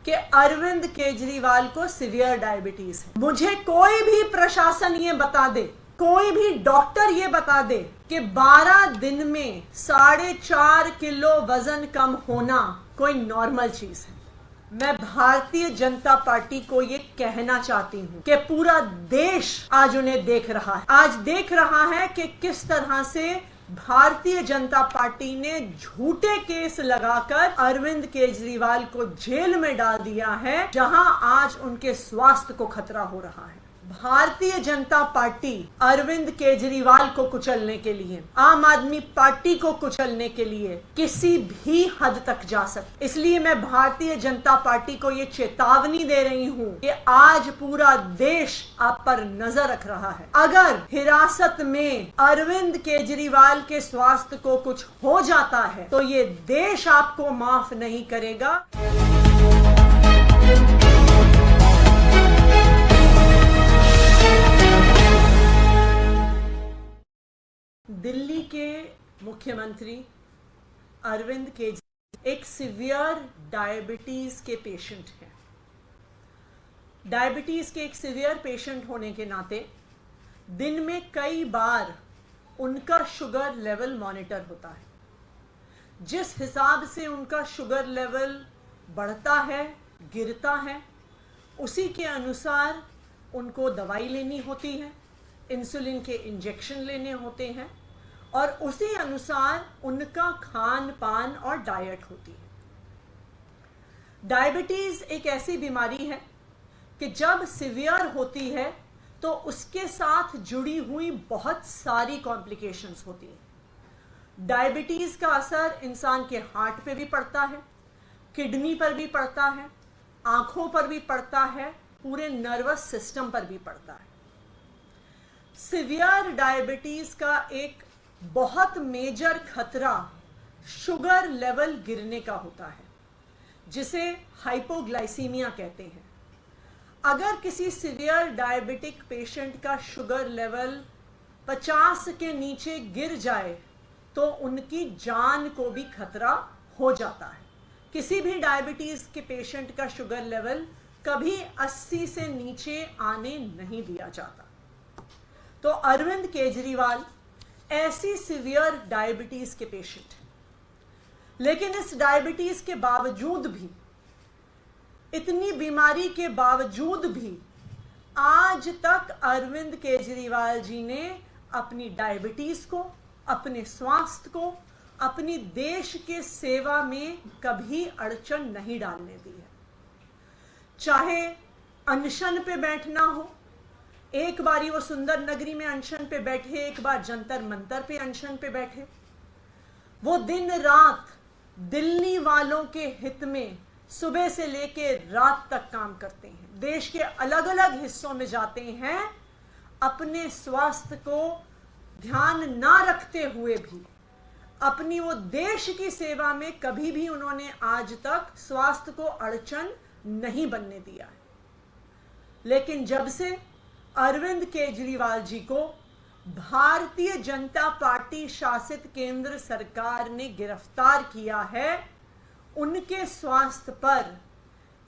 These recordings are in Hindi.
कि अरविंद केजरीवाल को सीवियर डायबिटीज है। मुझे कोई भी प्रशासन ये बता दे, कोई भी डॉक्टर ये बता दे कि 12 दिन में 4.5 किलो वजन कम होना कोई नॉर्मल चीज है। मैं भारतीय जनता पार्टी को ये कहना चाहती हूँ कि पूरा देश आज उन्हें देख रहा है, आज देख रहा है कि किस तरह से भारतीय जनता पार्टी ने झूठे केस लगाकर अरविंद केजरीवाल को जेल में डाल दिया है, जहां आज उनके स्वास्थ्य को खतरा हो रहा है। भारतीय जनता पार्टी अरविंद केजरीवाल को कुचलने के लिए, आम आदमी पार्टी को कुचलने के लिए किसी भी हद तक जा सकती। इसलिए मैं भारतीय जनता पार्टी को ये चेतावनी दे रही हूँ कि आज पूरा देश आप पर नजर रख रहा है। अगर हिरासत में अरविंद केजरीवाल के स्वास्थ्य को कुछ हो जाता है तो ये देश आपको माफ नहीं करेगा। दिल्ली के मुख्यमंत्री अरविंद केजरीवाल एक सीवियर डायबिटीज के पेशेंट हैं। डायबिटीज के एक सीवियर पेशेंट होने के नाते दिन में कई बार उनका शुगर लेवल मॉनिटर होता है। जिस हिसाब से उनका शुगर लेवल बढ़ता है, गिरता है, उसी के अनुसार उनको दवाई लेनी होती है, इंसुलिन के इंजेक्शन लेने होते हैं और उसी अनुसार उनका खान पान और डाइट होती है। डायबिटीज एक ऐसी बीमारी है कि जब सीवियर होती है तो उसके साथ जुड़ी हुई बहुत सारी कॉम्प्लिकेशंस होती हैं। डायबिटीज का असर इंसान के हार्ट पे भी पड़ता है, किडनी पर भी पड़ता है, आंखों पर भी पड़ता है, पूरे नर्वस सिस्टम पर भी पड़ता है। सीवियर डायबिटीज का एक बहुत मेजर खतरा शुगर लेवल गिरने का होता है, जिसे हाइपोग्लाइसीमिया कहते हैं। अगर किसी सीवियर डायबिटिक पेशेंट का शुगर लेवल 50 के नीचे गिर जाए तो उनकी जान को भी खतरा हो जाता है। किसी भी डायबिटीज के पेशेंट का शुगर लेवल कभी 80 से नीचे आने नहीं दिया जाता। तो अरविंद केजरीवाल ऐसी सीवियर डायबिटीज के पेशेंट हैं, लेकिन इस डायबिटीज के बावजूद भी, इतनी बीमारी के बावजूद भी आज तक अरविंद केजरीवाल जी ने अपनी डायबिटीज को, अपने स्वास्थ्य को, अपनी देश के सेवा में कभी अड़चन नहीं डालने दी है। चाहे अनशन पे बैठना हो, एक बारी वो सुंदर नगरी में अनशन पे बैठे, एक बार जंतर मंतर पे अनशन पे बैठे, वो दिन रात दिल्ली वालों के हित में सुबह से लेके रात तक काम करते हैं। देश के अलग अलग हिस्सों में जाते हैं, अपने स्वास्थ्य को ध्यान ना रखते हुए भी अपनी वो देश की सेवा में कभी भी उन्होंने आज तक स्वास्थ्य को अड़चन नहीं बनने दिया है। लेकिन जब से अरविंद केजरीवाल जी को भारतीय जनता पार्टी शासित केंद्र सरकार ने गिरफ्तार किया है, उनके स्वास्थ्य पर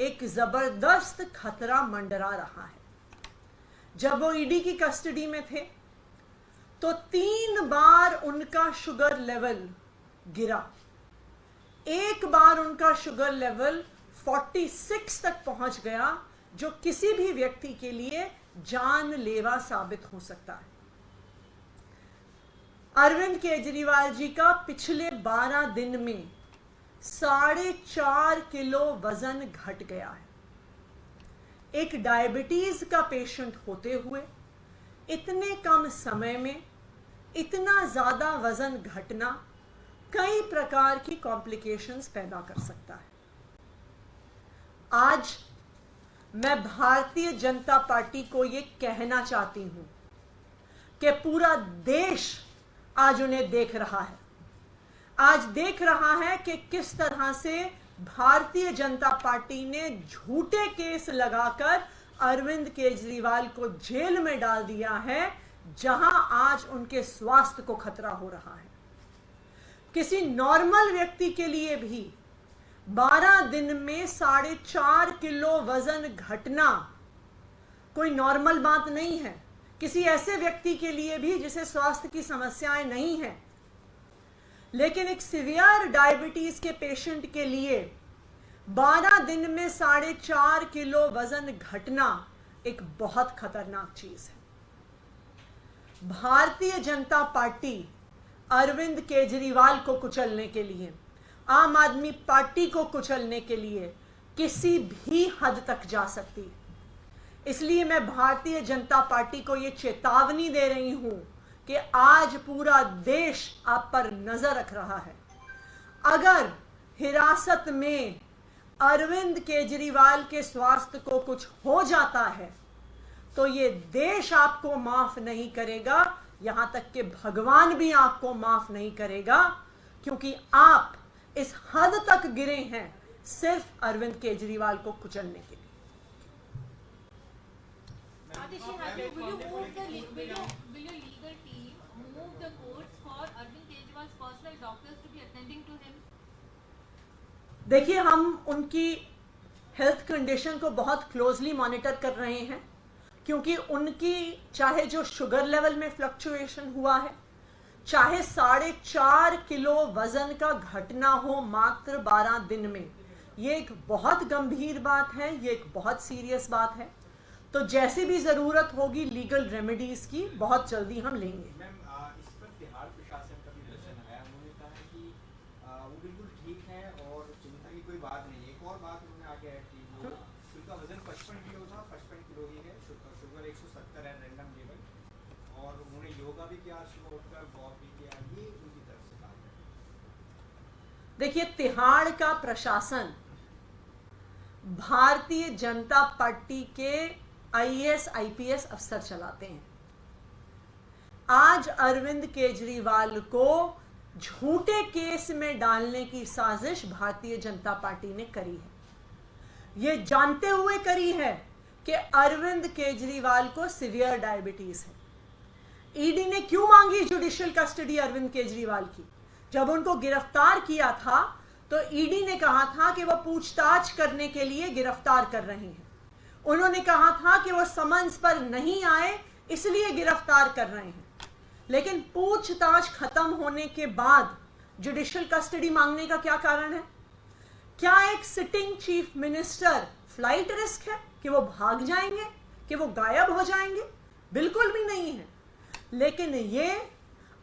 एक जबरदस्त खतरा मंडरा रहा है। जब वो ईडी की कस्टडी में थे तो 3 बार उनका शुगर लेवल गिरा। एक बार उनका शुगर लेवल 46 तक पहुंच गया, जो किसी भी व्यक्ति के लिए जानलेवा साबित हो सकता है। अरविंद केजरीवाल जी का पिछले 12 दिन में 4.5 किलो वजन घट गया है। एक डायबिटीज का पेशेंट होते हुए इतने कम समय में इतना ज्यादा वजन घटना कई प्रकार की कॉम्प्लिकेशंस पैदा कर सकता है। आज मैं भारतीय जनता पार्टी को ये कहना चाहती हूं कि पूरा देश आज उन्हें देख रहा है, आज देख रहा है कि किस तरह से भारतीय जनता पार्टी ने झूठे केस लगाकर अरविंद केजरीवाल को जेल में डाल दिया है, जहां आज उनके स्वास्थ्य को खतरा हो रहा है। किसी नॉर्मल व्यक्ति के लिए भी 12 दिन में 4.5 किलो वजन घटना कोई नॉर्मल बात नहीं है किसी ऐसे व्यक्ति के लिए भी जिसे स्वास्थ्य की समस्याएं नहीं है। लेकिन एक सीवियर डायबिटीज के पेशेंट के लिए 12 दिन में 4.5 किलो वजन घटना एक बहुत खतरनाक चीज है। भारतीय जनता पार्टी अरविंद केजरीवाल को कुचलने के लिए, आम आदमी पार्टी को कुचलने के लिए किसी भी हद तक जा सकती है। इसलिए मैं भारतीय जनता पार्टी को यह चेतावनी दे रही हूं कि आज पूरा देश आप पर नजर रख रहा है। अगर हिरासत में अरविंद केजरीवाल के स्वास्थ्य को कुछ हो जाता है तो ये देश आपको माफ नहीं करेगा, यहां तक कि भगवान भी आपको माफ नहीं करेगा, क्योंकि आप इस हद तक गिरे हैं सिर्फ अरविंद केजरीवाल को कुचलने के लिए। Adhishi, will your legal team move the courts for Arvind Kejriwal's personal doctors to be attending to him? देखिए, हम उनकी हेल्थ कंडीशन को बहुत क्लोजली मॉनिटर कर रहे हैं, क्योंकि उनकी चाहे जो शुगर लेवल में फ्लक्चुएशन हुआ है, चाहे 4.5 किलो वजन का घटना हो मात्र 12 दिन में, ये एक बहुत गंभीर बात है, ये एक बहुत सीरियस बात है। तो जैसी भी जरूरत होगी लीगल रेमेडीज की बहुत जल्दी हम लेंगे। मैम, इस पर बिहार प्रशासन का भी दर्शन आया, उन्होंने कहा है कि वो बिल्कुल ठीक है और चिंता की कोई बात नहीं है। एक और बात उन्होंने आगे ऐड की, जो उनका वजन 55 किलो था, 55 किलो ही है, शुगर 170 है रैंडम लेवल, और उन्होंने योगा भी किया, सुबह उठकर वॉक भी किया, ये उनकी तरफ से कहा है। देखिए, तिहाड़ का प्रशासन भारतीय जनता पार्टी के IAS IPS अफसर चलाते हैं। आज अरविंद केजरीवाल को झूठे केस में डालने की साजिश भारतीय जनता पार्टी ने करी है। ये जानते हुए करी है कि अरविंद केजरीवाल को सीवियर डायबिटीज है। ईडी ने क्यों मांगी जुडिशियल कस्टडी अरविंद केजरीवाल की? जब उनको गिरफ्तार किया था तो ईडी ने कहा था कि वह पूछताछ करने के लिए गिरफ्तार कर रहे हैं। उन्होंने कहा था कि वो समन्स पर नहीं आए इसलिए गिरफ्तार कर रहे हैं। लेकिन पूछताछ खत्म होने के बाद जुडिशियल कस्टडी मांगने का क्या कारण है? क्या एक sitting chief minister flight risk है कि वो भाग जाएंगे, कि वो गायब हो जाएंगे? बिल्कुल भी नहीं है। लेकिन ये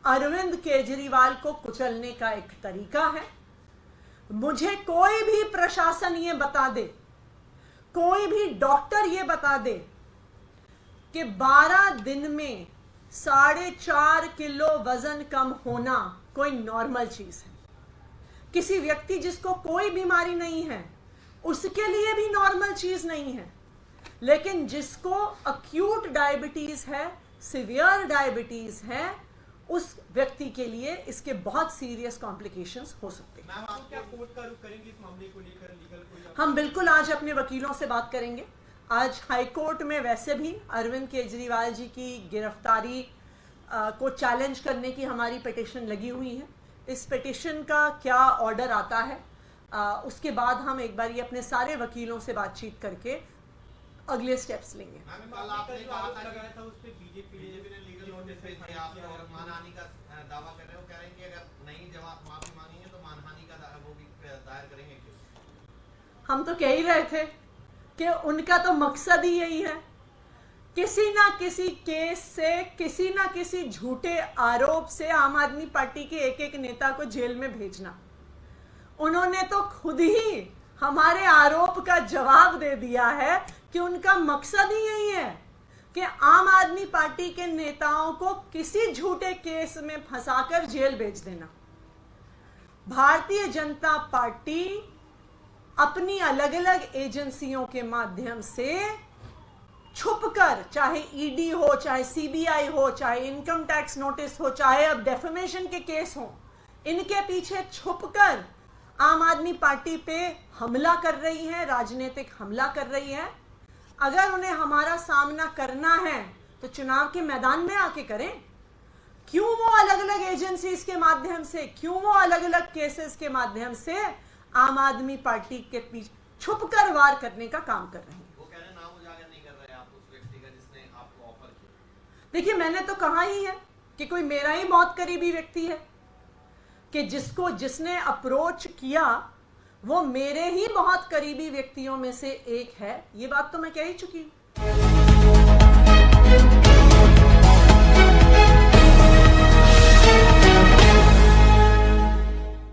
अरविंद केजरीवाल को कुचलने का एक तरीका है। मुझे कोई भी प्रशासन ये बता दे, कोई भी डॉक्टर ये बता दे कि 12 दिन में 4.5 किलो वजन कम होना कोई नॉर्मल चीज है। किसी व्यक्ति जिसको कोई बीमारी नहीं है उसके लिए भी नॉर्मल चीज नहीं है। लेकिन जिसको अक्यूट डायबिटीज है, सीवियर डायबिटीज है, उस व्यक्ति के लिए इसके बहुत सीरियस कॉम्प्लिकेशंस हो सकते हैं। मैम, आप क्या कोर्ट का रुख करेंगे इस मामले को लेकर? लीगल कोई हम बिल्कुल आज अपने वकीलों से बात करेंगे। आज हाई कोर्ट में वैसे भी अरविंद केजरीवाल जी की गिरफ्तारी को चैलेंज करने की हमारी पिटीशन लगी हुई है। इस पिटीशन का क्या ऑर्डर आता है उसके बाद हम एक बार ये अपने सारे वकीलों से बातचीत करके अगले स्टेप्स लेंगे। कल आपने कहा था उस पे बीजेपी ने लीगल नोटिस भेज दिया, आप और मानहानि का दावा कर रहे हो, कह रहे हैं कि अगर नहीं जवाब माफी मांगेंगे तो मानहानि का वो भी दायर करेंगे। हम तो कह ही रहे थे कि उनका तो मकसद ही यही है, किसी ना किसी केस से, किसी ना किसी झूठे आरोप से आम आदमी पार्टी के एक एक नेता को जेल में भेजना। उन्होंने तो खुद ही हमारे आरोप का जवाब दे दिया है कि उनका मकसद ही यही है कि आम आदमी पार्टी के नेताओं को किसी झूठे केस में फंसाकर जेल भेज देना। भारतीय जनता पार्टी अपनी अलग अलग एजेंसियों के माध्यम से छुपकर, चाहे ईडी हो, चाहे सीबीआई हो, चाहे इनकम टैक्स नोटिस हो, चाहे अब डेफेमेशन के केस हो, इनके पीछे छुपकर आम आदमी पार्टी पे हमला कर रही है, राजनीतिक हमला कर रही है। अगर उन्हें हमारा सामना करना है तो चुनाव के मैदान में आके करें। क्यों वो अलग अलग एजेंसीज के माध्यम से, क्यों वो अलग अलग केसेस के माध्यम से आम आदमी पार्टी के पीछे छुपकर वार करने का काम कर रहे हैं। वो कह रहे हैं नाम उजागर नहीं कर रहे आप उस व्यक्ति का जिसने आपको ऑफर किया। देखिए, मैंने तो कहा ही है कि कोई मेरा ही बहुत करीबी व्यक्ति है, कि जिसने अप्रोच किया वो मेरे ही बहुत करीबी व्यक्तियों में से एक है। ये बात तो मैं कह ही चुकी हूं।